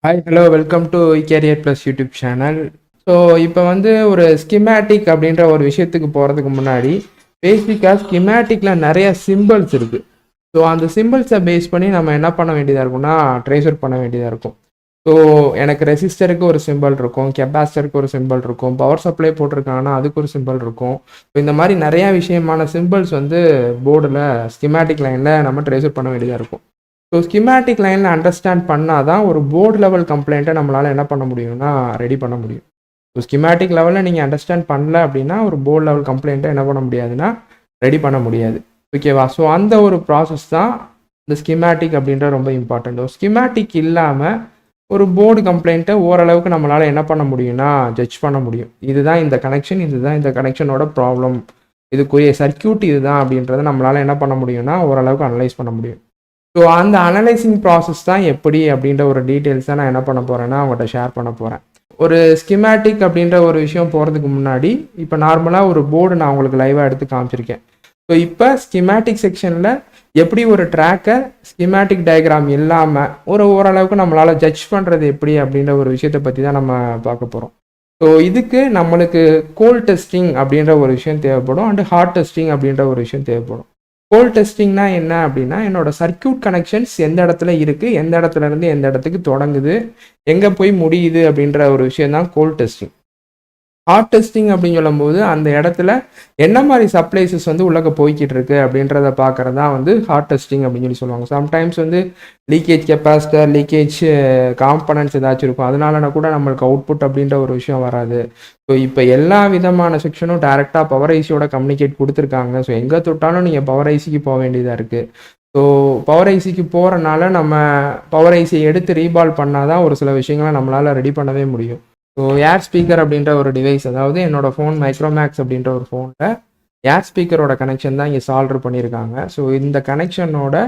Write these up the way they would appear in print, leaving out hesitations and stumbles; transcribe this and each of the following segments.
Hi hello welcome to carrier plus YouTube channel. So இப்போ வந்து ஒரு ஸ்கிமேட்டிக் அப்படின்ற ஒரு விஷயத்துக்கு போகிறதுக்கு முன்னாடி பேசிக்காக ஸ்கிமேட்டிக்கில் நிறைய சிம்பிள்ஸ் இருக்குது. ஸோ அந்த சிம்பிள்ஸை பேஸ் பண்ணி நம்ம என்ன பண்ண வேண்டியதாக இருக்கும்னா ட்ரேஸ் பண்ண வேண்டியதாக இருக்கும். ஸோ எனக்கு ரெசிஸ்டருக்கு ஒரு சிம்பிள் இருக்கும், கெப்பாசிட்டருக்கு ஒரு சிம்பிள் இருக்கும், பவர் சப்ளை போட்டிருக்காங்கன்னா அதுக்கு ஒரு சிம்பிள் இருக்கும். ஸோ இந்த மாதிரி நிறையா விஷயமான சிம்பிள்ஸ் வந்து போர்டில் ஸ்கிமேட்டிக் லைனில் நம்ம ட்ரேஸ் பண்ண வேண்டியதாக இருக்கும். ஸோ ஸ்கிமேட்டிக் லைனில் அண்டர்ஸ்டாண்ட் பண்ணால் தான் ஒரு போர்டு லெவல் கம்ப்ளைண்ட்டை நம்மளால் என்ன பண்ண முடியும்னா ரெடி பண்ண முடியும். ஸோ ஸ்கிமேட்டிக் லெவலில் நீங்கள் அண்டர்ஸ்டாண்ட் பண்ணல அப்படின்னா ஒரு போர்டு லெவல் கம்ப்ளைண்ட்டை என்ன பண்ண முடியாதுன்னா ரெடி பண்ண முடியாது. ஓகேவா? ஸோ அந்த ஒரு ப்ராசஸ் தான் இந்த ஸ்கிமேட்டிக் அப்படின்ற ரொம்ப இம்பார்ட்டண்ட். ஸ்கிமேட்டிக் இல்லாமல் ஒரு போர்டு கம்ப்ளைண்ட்டை ஓரளவுக்கு நம்மளால் என்ன பண்ண முடியும்னா ஜட்ஜ் பண்ண முடியும். இதுதான் இந்த கனெக்ஷன், இதுதான் இந்த கனெக்ஷனோட ப்ராப்ளம், இதுக்குரிய சர்க்கியூட் இதுதான் அப்படின்றத நம்மளால் என்ன பண்ண முடியும்னா ஓரளவுக்கு அனலைஸ் பண்ண முடியும். ஸோ அந்த அனலைசிங் ப்ராசஸ் தான் எப்படி அப்படின்ற ஒரு டீட்டெயில்ஸ் தான் நான் என்ன பண்ண போகிறேன்னா அவங்கள்ட்ட ஷேர் பண்ண போகிறேன். ஒரு ஸ்கிமேட்டிக் அப்படின்ற ஒரு விஷயம் போகிறதுக்கு முன்னாடி இப்போ நார்மலாக ஒரு போர்டு நான் உங்களுக்கு லைவாக எடுத்து காமிச்சிருக்கேன். ஸோ இப்போ ஸ்கிமேட்டிக் செக்ஷனில் எப்படி ஒரு ட்ராக்கை ஸ்கிமேட்டிக் டயக்ராம் இல்லாமல் ஓரளவுக்கு நம்மளால் ஜட்ஜ் பண்ணுறது எப்படி அப்படின்ற ஒரு விஷயத்தை பற்றி தான் நம்ம பார்க்க போகிறோம். ஸோ இதுக்கு நம்மளுக்கு கோல் டெஸ்டிங் அப்படின்ற ஒரு விஷயம் தேவைப்படும், அண்டு ஹார்ட் டெஸ்டிங் அப்படின்ற ஒரு விஷயம் தேவைப்படும். கோல் டெஸ்டிங்னா என்ன அப்படின்னா என்னோட சர்க்கியூட் கனெக்ஷன்ஸ் எந்த இடத்துல இருக்குது, எந்த இடத்துல இருந்து எந்த இடத்துக்கு தொடங்குது, எங்கே போய் முடியுது அப்படின்ற ஒரு விஷயம் தான் கோல் டெஸ்டிங். ஹார்ட் டெஸ்டிங் அப்படின்னு சொல்லும்போது அந்த இடத்துல என்ன மாதிரி சப்ளைசஸ் வந்து உள்ளக்க போய்கிட்டு இருக்கு அப்படின்றத பார்க்கறது தான் வந்து ஹார்ட் டெஸ்டிங் அப்படின்னு சொல்லுவாங்க. சம்டைம்ஸ் வந்து லீக்கேஜ் கெப்பாசிட்டர், லீக்கேஜ் காம்பனன்ட்ஸ் ஏதாச்சும் இருக்கும், அதனால கூட நம்மளுக்கு அவுட்புட் அப்படின்ற ஒரு விஷயம் வராது. ஸோ இப்போ எல்லா விதமான செக்ஷனும் டேரெக்டாக பவர் ஐசியோட கம்யூனிகேட் கொடுத்துருக்காங்க. ஸோ எங்கே தொட்டாலும் நீங்கள் பவர் ஐசிக்கு போக வேண்டியதாக இருக்குது. ஸோ பவர் ஐசிக்கு போகிறனால நம்ம பவர் ஐசியை எடுத்து ரீபால் பண்ணால் தான் ஒரு சில விஷயங்களை நம்மளால் ரெடி பண்ணவே முடியும். ஸோ ஏர் ஸ்பீக்கர் அப்படின்ற ஒரு டிவைஸ், அதாவது என்னோட ஃபோன் மைக்ரோமேக்ஸ் அப்படின்ற ஒரு ஃபோனில் ஏர் ஸ்பீக்கரோட கனெக்ஷன் தான் இங்கே சால்வ் பண்ணியிருக்காங்க. ஸோ இந்த கனெக்ஷனோட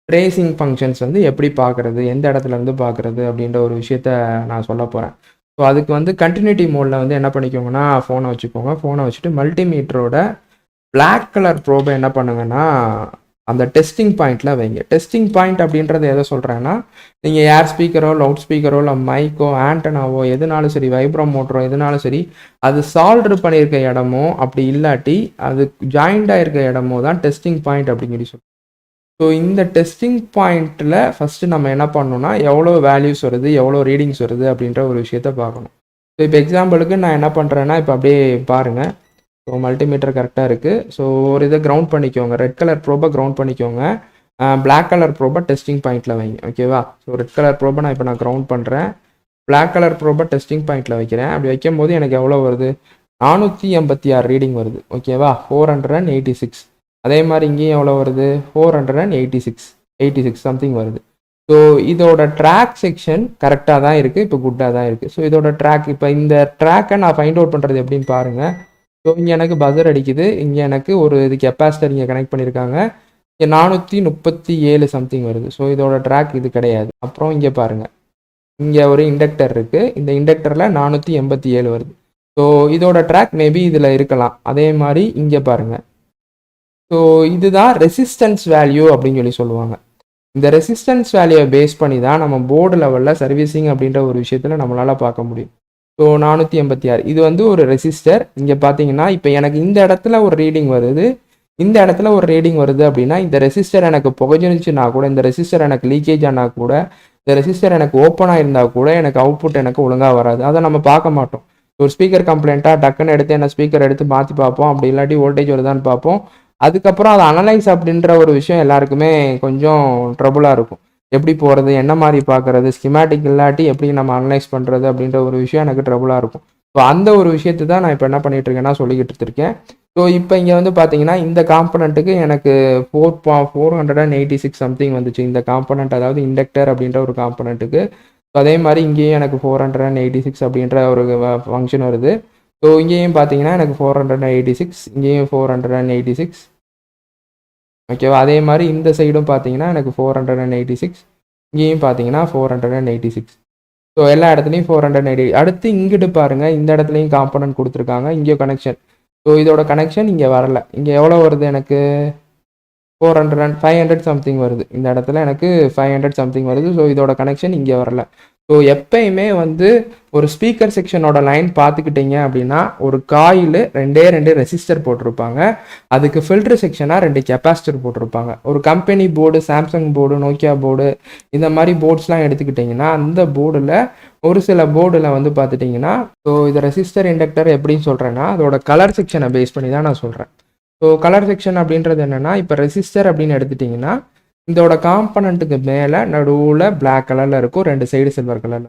ட்ரேசிங் ஃபங்க்ஷன்ஸ் வந்து எப்படி பார்க்குறது, எந்த இடத்துல இருந்து பார்க்குறது அப்படின்ற ஒரு விஷயத்த நான் சொல்ல போகிறேன். ஸோ அதுக்கு வந்து கண்டினியூட்டி மோடில் வந்து என்ன பண்ணிக்கோங்கன்னா ஃபோனை வச்சுக்கோங்க. ஃபோனை வச்சுட்டு மல்டிமீட்டரோட பிளாக் கலர் ப்ரோபை என்ன பண்ணுங்கன்னா அந்த டெஸ்டிங் பாயிண்டில் வைங்க. டெஸ்டிங் பாயிண்ட் அப்படின்றத எதை சொல்கிறேன்னா, நீங்கள் ஏர் ஸ்பீக்கரோ, லவுட் ஸ்பீக்கரோ, இல்லை மைக்கோ, ஆண்டனாவோ எதுனாலும் சரி, வைப்ரோ மோட்டரோ எதுனாலும் சரி, அது சால்வ்டு பண்ணியிருக்க இடமோ அப்படி இல்லாட்டி அது ஜாயிண்டாக இருக்க இடமோ தான் டெஸ்டிங் பாயிண்ட் அப்படிங்கிற சொல்லி. ஸோ இந்த டெஸ்டிங் பாயிண்ட்டில் ஃபஸ்ட்டு நம்ம என்ன பண்ணணும்னா எவ்வளோ வேல்யூஸ் வருது, எவ்வளோ ரீடிங்ஸ் வருது அப்படின்ற ஒரு விஷயத்த பார்க்கணும். ஸோ இப்போ எக்ஸாம்பிளுக்கு நான் என்ன பண்ணுறேன்னா இப்போ அப்படியே பாருங்கள். ஸோ மல்டிமீட்டர் கரெக்டாக இருக்குது. ஸோ ஒரு இதை கிரவுண்ட் பண்ணிக்கோங்க, ரெட் கலர் ப்ரோபை கிரவுண்ட் பண்ணிக்கோங்க, பிளாக் கலர் ப்ரோபை டெஸ்டிங் பாயிண்டில் வைங்க. ஓகேவா? ஸோ ரெட் கலர் ப்ரோபை நான் இப்போ கிரவுண்ட் பண்ணுறேன், பிளாக் கலர் ப்ரோபை டெஸ்டிங் பாயிண்டில் வைக்கிறேன். அப்படி வைக்கும் போது எனக்கு எவ்வளோ வருது, 486 ரீடிங் வருது. ஓகேவா? 486. அதே மாதிரி இங்கேயும் எவ்வளோ வருது, 486 சம்திங் வருது. ஸோ இதோட ட்ராக் செக்ஷன் கரெக்டாக தான் இருக்குது, இப்போ குட்டாக தான் இருக்குது. ஸோ இதோட ட்ராக், இப்போ இந்த ட்ராக்கை நான் ஃபைண்ட் அவுட் பண்ணுறது எப்படின்னு பாருங்கள். ஸோ இங்கே எனக்கு பஸர் அடிக்குது, இங்கே எனக்கு ஒரு இது கெப்பாசிட்டர் இங்கே கனெக்ட் பண்ணியிருக்காங்க, இங்கே 437 சம்திங் வருது. ஸோ இதோட ட்ராக் இது கிடையாது. அப்புறம் இங்கே பாருங்கள், இங்கே ஒரு இண்டக்டர் இருக்குது, இந்த இண்டக்டரில் 487 வருது. ஸோ இதோட ட்ராக் மேபி இதில் இருக்கலாம். அதே மாதிரி இங்கே பாருங்கள். ஸோ இதுதான் ரெசிஸ்டன்ஸ் வேல்யூ அப்படின்னு சொல்லுவாங்க. இந்த ரெசிஸ்டன்ஸ் வேல்யூவை பேஸ் பண்ணி தான் நம்ம போர்டு லெவலில் சர்வீசிங் அப்படின்ற ஒரு விஷயத்தில் நம்மளால் பார்க்க முடியும். ஸோ 486 இது வந்து ஒரு ரெசிஸ்டர். இங்கே பார்த்தீங்கன்னா இப்போ எனக்கு இந்த இடத்துல ஒரு ரீடிங் வருது, இந்த இடத்துல ஒரு ரீடிங் வருது அப்படின்னா இந்த ரெசிஸ்டர் எனக்கு புகைஞ்சிருச்சுன்னா கூட, இந்த ரெசிஸ்டர் எனக்கு லீக்கேஜ் ஆனால் கூட, இந்த ரெசிஸ்டர் எனக்கு ஓப்பனாக இருந்தால் கூட எனக்கு அவுட்புட் எனக்கு ஒழுங்காக வராது. அதை நம்ம பார்க்க மாட்டோம். ஒரு ஸ்பீக்கர் கம்ப்ளைண்ட்டாக டக்குன்னு எடுத்து என்ன ஸ்பீக்கர் எடுத்து மாற்றி பார்ப்போம், அப்படி இல்லாட்டி வோல்டேஜ் வருதான்னு பார்ப்போம். அதுக்கப்புறம் அதை அனலைஸ் அப்படின்ற ஒரு விஷயம் எல்லாருக்குமே கொஞ்சம் ட்ரபுளாக இருக்கும். எப்படி போகிறது, என்ன மாதிரி பார்க்குறது, ஸ்கிமேட்டிக் இல்லாட்டி எப்படி நம்ம அனலைஸ் பண்ணுறது அப்படின்ற ஒரு விஷயம் எனக்கு ட்ரபுளாக இருக்கும். ஸோ அந்த ஒரு விஷயத்தை தான் நான் இப்போ என்ன பண்ணிகிட்டு இருக்கேன்னா சொல்லிக்கிட்டு இருக்கேன். ஸோ இப்போ இங்கே வந்து பார்த்தீங்கன்னா இந்த காம்பனண்ட்டுக்கு எனக்கு 486 சம்திங் வந்துச்சு. இந்த காம்பனண்ட், அதாவது இண்டக்டர் அப்படின்ற ஒரு காம்பனண்ட்டுக்கு. ஸோ அதே மாதிரி இங்கேயும் எனக்கு 486 அப்படின்ற ஒரு ஃபங்க்ஷன் வருது. ஸோ இங்கேயும் பார்த்தீங்கன்னா எனக்கு 486, இங்கேயும் 486. ஓகேவா? அதே மாதிரி இந்த சைடும் பார்த்தீங்கன்னா எனக்கு 486, இங்கேயும் பார்த்தீங்கன்னா 486. ஸோ எல்லா இடத்துலையும் 480. அடுத்து இங்கிட்டு பாருங்கள், இந்த இடத்துலையும் காம்பனன்ட் கொடுத்துருக்காங்க, இங்கே கனெக்ஷன். ஸோ இதோட கனெக்ஷன் இங்கே வரல. இங்கே எவ்வளோ வருது எனக்கு, 400 500 சம்திங் வருது. இந்த இடத்துல எனக்கு 500 சம்திங் வருது. ஸோ இதோட கனெக்ஷன் இங்கே வரல. ஸோ எப்பயுமே வந்து ஒரு ஸ்பீக்கர் செக்ஷனோட லைன் பார்த்துக்கிட்டீங்க அப்படின்னா ஒரு காயில் 2 ரெசிஸ்டர் போட்டிருப்பாங்க. அதுக்கு ஃபில்டர் செக்ஷனாக 2 கெப்பாசிட்டர் போட்டிருப்பாங்க. ஒரு company board, Samsung board, Nokia board, இந்த மாதிரி போர்ட்ஸ்லாம் எடுத்துக்கிட்டிங்கன்னா அந்த போர்டில் ஒரு சில போர்டில் வந்து பார்த்துட்டிங்கன்னா, ஸோ இது ரெசிஸ்டர் இண்டக்டர் எப்படின்னு சொல்கிறேன்னா அதோட கலர் செக்ஷனை பேஸ் பண்ணி தான் நான் சொல்கிறேன். ஸோ கலர் செக்ஷன் அப்படின்றது என்னென்னா, இப்போ ரெசிஸ்டர் அப்படின்னு எடுத்துட்டிங்கன்னா இதோட காம்பனண்ட்டுக்கு மேலே நடுவில் பிளாக் கலரில் இருக்கும், 2 சைடு சில்வர் கலரில்.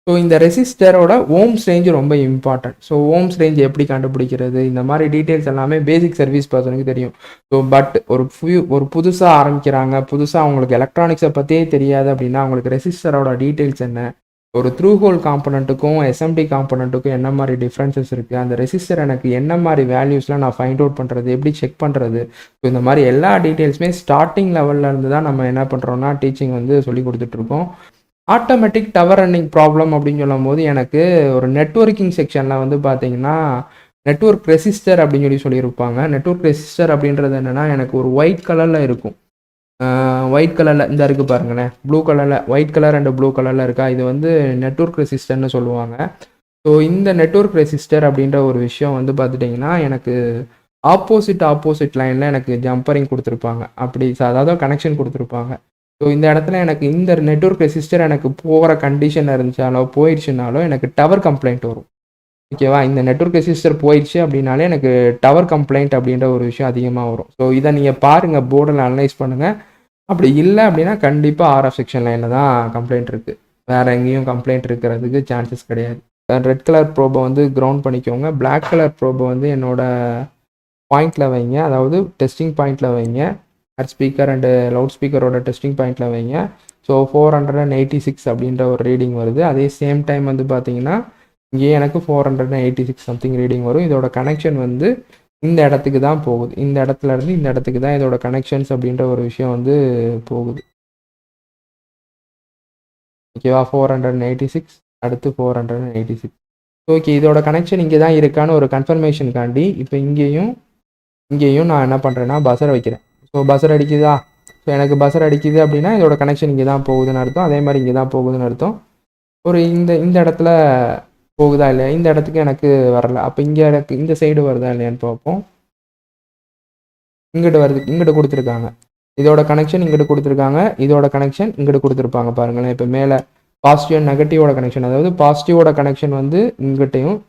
ஸோ இந்த ரெசிஸ்டரோட ஓம்ஸ் ரேஞ்சு ரொம்ப இம்பார்ட்டன்ட். ஸோ ஓம்ஸ் ரேஞ்ச் எப்படி கண்டுபிடிக்கிறது, இந்த மாதிரி டீட்டெயில்ஸ் எல்லாமே பேசிக் சர்வீஸ் பர்சனுக்கு தெரியும். ஸோ பட் ஒரு புதுசாக ஆரம்பிக்கிறாங்க, புதுசாக அவங்களுக்கு எலக்ட்ரானிக்ஸை பற்றியே தெரியாது அப்படின்னா அவங்களுக்கு ரெசிஸ்டரோட டீட்டெயில்ஸ் என்ன, ஒரு த்ரூ ஹோல் காம்பனண்ட்டுக்கும் எஸ்எம்டி காம்பனண்ட்டுக்கும் என்ன மாதிரி டிஃப்ரென்சஸ் இருக்குது, அந்த ரெசிஸ்டர் எனக்கு என்ன மாதிரி வேல்யூஸ்லாம் நான் ஃபைண்ட் அவுட் பண்ணுறது, எப்படி செக் பண்ணுறது, ஸோ இந்த மாதிரி எல்லா டீட்டெயில்ஸுமே ஸ்டார்டிங் லெவலில் இருந்து தான் நம்ம என்ன பண்ணுறோம்னா டீச்சிங் வந்து சொல்லி கொடுத்துட்ருக்கோம். ஆட்டோமேட்டிக் டவர் ரன்னிங் ப்ராப்ளம் அப்படின்னு சொல்லும் போது எனக்கு ஒரு நெட்வொர்க்கிங் செக்ஷனில் வந்து பார்த்தீங்கன்னா நெட்வொர்க் ரெசிஸ்டர் அப்படின்னு சொல்லியிருப்பாங்க. நெட்வொர்க் ரெசிஸ்டர் அப்படின்றது என்னென்னா எனக்கு ஒரு ஒயிட் கலரில் இருக்கும். ஒயிட் கலரில் இந்த இருக்குது பாருங்களேன், ப்ளூ கலரில் ஒயிட் கலர் அண்ட் ப்ளூ கலரில் இருக்கா, இது வந்து நெட்வொர்க் ரெசிஸ்டர்னு சொல்லுவாங்க. ஸோ இந்த நெட்வொர்க் ரெசிஸ்டர் அப்படின்ற ஒரு விஷயம் வந்து பார்த்துட்டிங்கன்னா எனக்கு ஆப்போசிட் லைனில் எனக்கு ஜம்பரிங் கொடுத்துருப்பாங்க. அப்படி அதாவது கனெக்ஷன் கொடுத்துருப்பாங்க. ஸோ இந்த இடத்துல எனக்கு இந்த நெட்வொர்க் ரெசிஸ்டர் எனக்கு போகிற கண்டிஷன் இருந்துச்சாலோ போயிடுச்சுனாலோ எனக்கு டவர் கம்ப்ளைண்ட் வரும். ஓகேவா, இந்த நெட்வொர்க் ரெசிஸ்டர் போயிடுச்சு அப்படின்னாலே எனக்கு டவர் கம்ப்ளைண்ட் அப்படின்ற ஒரு விஷயம் அதிகமாக வரும். ஸோ இதை நீங்கள் பாருங்கள், போர்டில் அனலைஸ் பண்ணுங்கள். அப்படி இல்லை அப்படின்னா கண்டிப்பாக ஆர்எஃப் செக்ஷன் லைனில் தான் கம்ப்ளைண்ட் இருக்குது, வேறு எங்கேயும் கம்ப்ளைண்ட் இருக்கிறதுக்கு சான்சஸ் கிடையாது. ரெட் கலர் ப்ரோபை வந்து கிரவுண்ட் பண்ணிக்கோங்க. பிளாக் கலர் ப்ரோபை வந்து என்னோட பாயிண்டில் வைங்க, அதாவது டெஸ்டிங் பாயிண்டில் வைங்க. ஹெட் ஸ்பீக்கர் அண்டு லவுட் ஸ்பீக்கரோட டெஸ்டிங் பாயிண்டில் வைங்க. ஸோ 486 அப்படின்ற ஒரு ரீடிங் வருது. அதே சேம் டைம் வந்து பார்த்தீங்கன்னா இங்கே எனக்கு 486 சம்திங் ரீடிங் வரும். இதோட கனெக்ஷன் வந்து இந்த இடத்துக்கு தான் போகுது. இந்த இடத்துல இருந்து இந்த இடத்துக்கு தான் இதோட கனெக்ஷன்ஸ் அப்படின்ற ஒரு விஷயம் வந்து போகுது. ஓகேவா, 486 அடுத்து 486. ஓகே, இதோட கனெக்ஷன் இங்கே தான் இருக்கான்னு ஒரு கன்ஃபர்மேஷனுக்காண்டி இப்போ இங்கேயும் நான் என்ன பண்ணுறேன்னா பஸர் வைக்கிறேன். ஸோ பஸர் அடிக்குதா, ஸோ எனக்கு பஸர் அடிக்குது அப்படின்னா இதோட கனெக்ஷன் இங்கே தான் போகுதுன்னு அர்த்தம். அதே மாதிரி இங்கே தான் போகுதுன்னு அர்த்தம். ஒரு இந்த இடத்துல போகுதா இல்லையா, இந்த இடத்துக்கு எனக்கு வரல. அப்போ இங்கே எனக்கு இந்த சைடு வருதா இல்லையான்னு பார்ப்போம். இங்கிட்டு வருது, இங்கிட்டு கொடுத்துருக்காங்க. இதோட கனெக்ஷன் இங்கிட்டு கொடுத்துருக்காங்க, இதோட கனெக்ஷன் இங்கிட்டு கொடுத்துருப்பாங்க பாருங்களேன். இப்போ மேலே பாசிட்டிவ் அண்ட் நெகட்டிவோட கனெக்ஷன், அதாவது பாசிட்டிவோட கனெக்ஷன் வந்து இங்கிட்டையும்,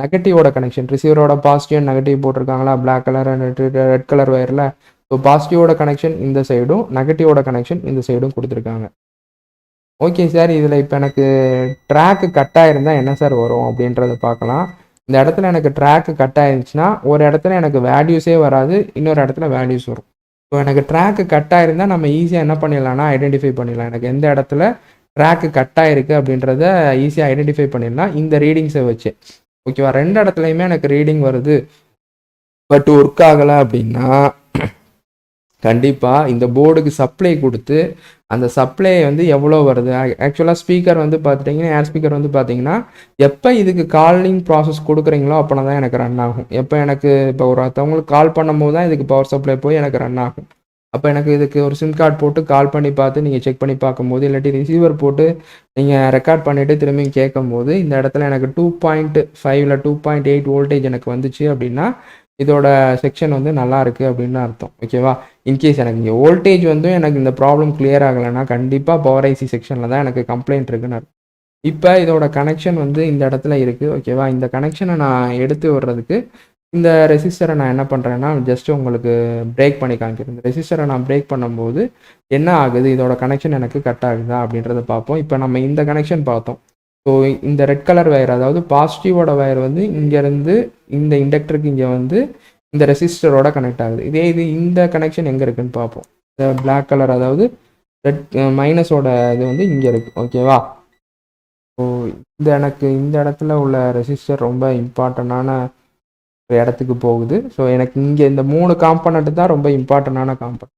நெகட்டிவோட கனெக்ஷன் ரிசீவரோட பாசிட்டிவ் அண்ட் நெகட்டிவ் போட்டிருக்காங்களா black colour and red colour வயரில். ஸோ பாசிட்டிவோட கனெக்ஷன் இந்த சைடும், நெகட்டிவோட கனெக்ஷன் இந்த சைடும் கொடுத்துருக்காங்க. ஓகே சார், இதில் இப்போ எனக்கு ட்ராக்கு கட் ஆகிருந்தால் என்ன சார் வரும் அப்படின்றத பார்க்கலாம். இந்த இடத்துல எனக்கு ட்ராக்கு கட் ஆயிருந்துச்சுன்னா ஒரு இடத்துல எனக்கு வேல்யூஸே வராது, இன்னொரு இடத்துல வேல்யூஸ் வரும். ஸோ எனக்கு ட்ராக்கு கட் ஆயிருந்தால் நம்ம ஈஸியாக என்ன பண்ணிடலாம்னா ஐடென்டிஃபை பண்ணிடலாம். எனக்கு எந்த இடத்துல ட்ராக்கு கட் ஆகிருக்கு அப்படின்றத ஈஸியாக ஐடென்டிஃபை பண்ணிடலாம் இந்த ரீடிங்ஸை வச்சு. ஓகேவா, 2 இடத்துலையுமே எனக்கு ரீடிங் வருது பட் ஒர்க் ஆகலை அப்படின்னா கண்டிப்பாக இந்த போர்டுக்கு சப்ளை கொடுத்து அந்த சப்ளை வந்து எவ்வளோ வருது. ஆக்சுவலாக ஸ்பீக்கர் வந்து பார்த்துட்டிங்கன்னா ஏர் ஸ்பீக்கர் வந்து பார்த்தீங்கன்னா எப்போ இதுக்கு காலிங் ப்ராசஸ் கொடுக்குறீங்களோ அப்போனா தான் எனக்கு ரன் ஆகும். எப்போ எனக்கு இப்போ ஒருத்தவங்களுக்கு கால் பண்ணும்போது தான் இதுக்கு பவர் சப்ளை போய் எனக்கு ரன் ஆகும். அப்போ எனக்கு இதுக்கு ஒரு சிம் கார்டு போட்டு கால் பண்ணி பார்த்து நீங்கள் செக் பண்ணி பார்க்கும்போது, இல்லாட்டி ரிசீவர் போட்டு நீங்கள் ரெக்கார்ட் பண்ணிவிட்டு திரும்பி கேட்கும்போது இந்த இடத்துல எனக்கு 2.5 2.8 வோல்டேஜ் எனக்கு வந்துச்சு அப்படின்னா இதோட செக்ஷன் வந்து நல்லா இருக்குது அப்படின்னு அர்த்தம். ஓகேவா, இன்கேஸ் எனக்கு இங்கே வோல்டேஜ் வந்து எனக்கு இந்த ப்ராப்ளம் கிளியர் ஆகலைன்னா கண்டிப்பாக பவர் ஐசி செக்ஷனில் தான் எனக்கு கம்ப்ளைண்ட் இருக்குன்னு அர்த்தம். இப்போ இதோட கனெக்ஷன் வந்து இந்த இடத்துல இருக்குது. ஓகேவா, இந்த கனெக்ஷனை நான் எடுத்து விடுறதுக்கு இந்த ரெசிஸ்டரை நான் என்ன பண்ணுறேன்னா ஜஸ்ட் உங்களுக்கு பிரேக் பண்ணி காமிக்கிறேன். இந்த ரெசிஸ்டரை நான் பிரேக் பண்ணும்போது என்ன ஆகுது, இதோட கனெக்ஷன் எனக்கு கட் ஆகுதா அப்படின்றத பார்ப்போம். இப்போ நம்ம இந்த கனெக்ஷன் பார்த்தோம். ஸோ இந்த ரெட் கலர் வயர், அதாவது பாசிட்டிவோட வயர் வந்து இங்கேருந்து இந்த இண்டக்டருக்கு இங்கே வந்து இந்த ரெசிஸ்டரோட கனெக்ட் ஆகுது. இது இந்த கனெக்ஷன் எங்கே இருக்குன்னு பார்ப்போம். இந்த பிளாக் கலர், அதாவது ரெட் மைனஸோட இது வந்து இங்கே இருக்குது. ஓகேவா, ஸோ எனக்கு இந்த இடத்துல உள்ள ரெசிஸ்டர் ரொம்ப இம்பார்ட்டண்டான ஒரு இடத்துக்கு போகுது. ஸோ எனக்கு இங்கே இந்த 3 காம்பனண்ட் தான் ரொம்ப இம்பார்ட்டண்டான காம்பனண்ட்.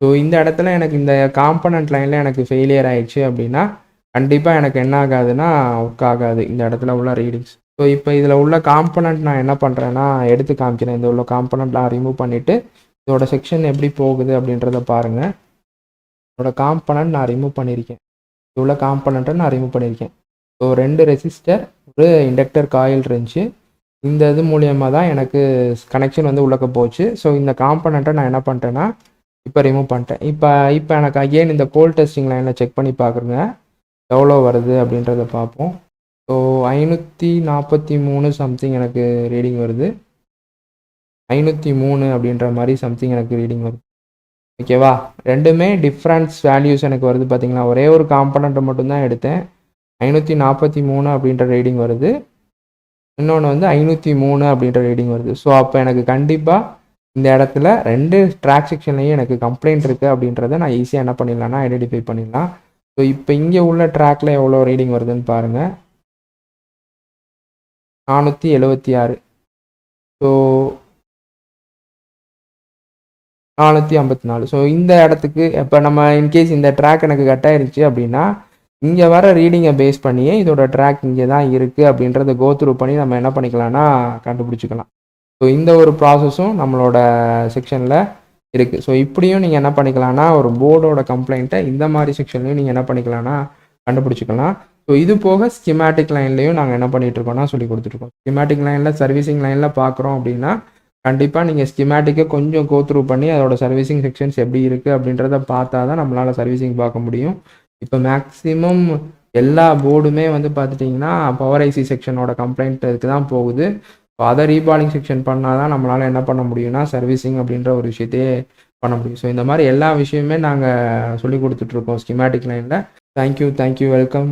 ஸோ இந்த இடத்துல எனக்கு இந்த காம்பனண்ட் லைனில் எனக்கு ஃபெயிலியர் ஆயிடுச்சு அப்படின்னா கண்டிப்பாக எனக்கு என்ன ஆகாதுன்னா ஒர்க் ஆகாது இந்த இடத்துல உள்ள ரீடிங்ஸ். ஸோ இப்போ இதில் உள்ள காம்பனண்ட் நான் என்ன பண்ணுறேன்னா எடுத்து காமிக்கிறேன். இந்த உள்ள காம்பனண்ட் நான் ரிமூவ் பண்ணிவிட்டு இதோட செக்ஷன் எப்படி போகுது அப்படின்றத பாருங்கள். இதோட காம்பனண்ட் நான் ரிமூவ் பண்ணியிருக்கேன். இவ்வளோ காம்பனண்ட்டை நான் ரிமூவ் பண்ணியிருக்கேன். ஸோ 2 ரெசிஸ்டர், ஒரு இண்டக்டர் காயில் இருந்துச்சு. இந்த இது மூலியமாக தான் எனக்கு கனெக்ஷன் வந்து உள்ளக்க போச்சு. ஸோ இந்த காம்பனண்ட்டை நான் என்ன பண்ணிட்டேன்னா இப்போ ரிமூவ் பண்ணிட்டேன். இப்போ எனக்கு அகெயின் இந்த கோல் டெஸ்டிங் லைனில் செக் பண்ணி பார்க்குறேங்க எவ்வளோ வருது அப்படின்றத பார்ப்போம். ஸோ 543 சம்திங் எனக்கு ரீடிங் வருது. 503 அப்படின்ற மாதிரி சம்திங் எனக்கு ரீடிங் வருது. ஓகேவா, ரெண்டுமே டிஃப்ரெண்ட்ஸ் வேல்யூஸ் எனக்கு வருது. பார்த்தீங்களா, ஒரே ஒரு காம்பனண்ட்டை மட்டும்தான் எடுத்தேன். 543 அப்படின்ற ரீடிங் வருது. இன்னொன்று வந்து 503 அப்படின்ற ரீடிங் வருது. ஸோ அப்போ எனக்கு கண்டிப்பாக இந்த இடத்துல 2 ட்ராக் செக்ஷன்லையும் எனக்கு கம்ப்ளைண்ட் இருக்குது அப்படின்றத நான் ஈஸியாக என்ன பண்ணிடலாம்னா ஐடென்டிஃபை பண்ணிடலாம். ஸோ இப்போ இங்கே உள்ள ட்ராக்ல எவ்வளோ ரீடிங் வருதுன்னு பாருங்கள். 476. ஸோ 454. ஸோ இந்த இடத்துக்கு இப்போ நம்ம இன்கேஸ் இந்த ட்ராக் எனக்கு கட் ஆயிருச்சு அப்படின்னா இங்கே வர ரீடிங்கை பேஸ் பண்ணியே இதோட ட்ராக் இங்கே தான் இருக்குது அப்படின்றத கோ த்ரூ பண்ணி நம்ம என்ன பண்ணிக்கலாம்னா கண்டுபிடிச்சிக்கலாம். ஸோ இந்த ஒரு ப்ராசஸும் நம்மளோட செக்ஷனில் இருக்குது. ஸோ இப்படியும் நீங்கள் என்ன பண்ணிக்கலாம்னா ஒரு போர்டோட கம்ப்ளைண்ட்டை இந்த மாதிரி செக்ஷன்லையும் நீங்கள் என்ன பண்ணிக்கலாம்னா கண்டுபிடிச்சிக்கலாம். ஸோ இது போக ஸ்கிமேட்டிக் லைன்லையும் நாங்கள் என்ன பண்ணிகிட்ருக்கோம்னா சொல்லி கொடுத்துருக்கோம். ஸ்கிமேட்டிக் லைனில் சர்வீசிங் லைனில் பார்க்குறோம் அப்படின்னா கண்டிப்பாக நீங்கள் ஸ்கிமேட்டிக்கை கொஞ்சம் கோ த்ரூ பண்ணி அதோட சர்வீசிங் செக்ஷன்ஸ் எப்படி இருக்குது அப்படின்றத பார்த்தா தான் நம்மளால் சர்வீசிங் பார்க்க முடியும். இப்போ மேக்ஸிமம் எல்லா போர்டுமே வந்து பார்த்துட்டிங்கன்னா பவர் ஐசி செக்ஷனோட கம்ப்ளைண்ட் இதுக்கு தான் போகுது. ஸோ அதை ரீபாலிங் செக்ஷன் பண்ணால் தான் நம்மளால் என்ன பண்ண முடியும்னா சர்வீசிங் அப்படின்ற ஒரு விஷயத்தையே பண்ண முடியும். ஸோ இந்த மாதிரி எல்லா விஷயமே நாங்கள் சொல்லி கொடுத்துட்ருக்கோம் ஸ்கிமேட்டிக் லைனில். Thank you, welcome.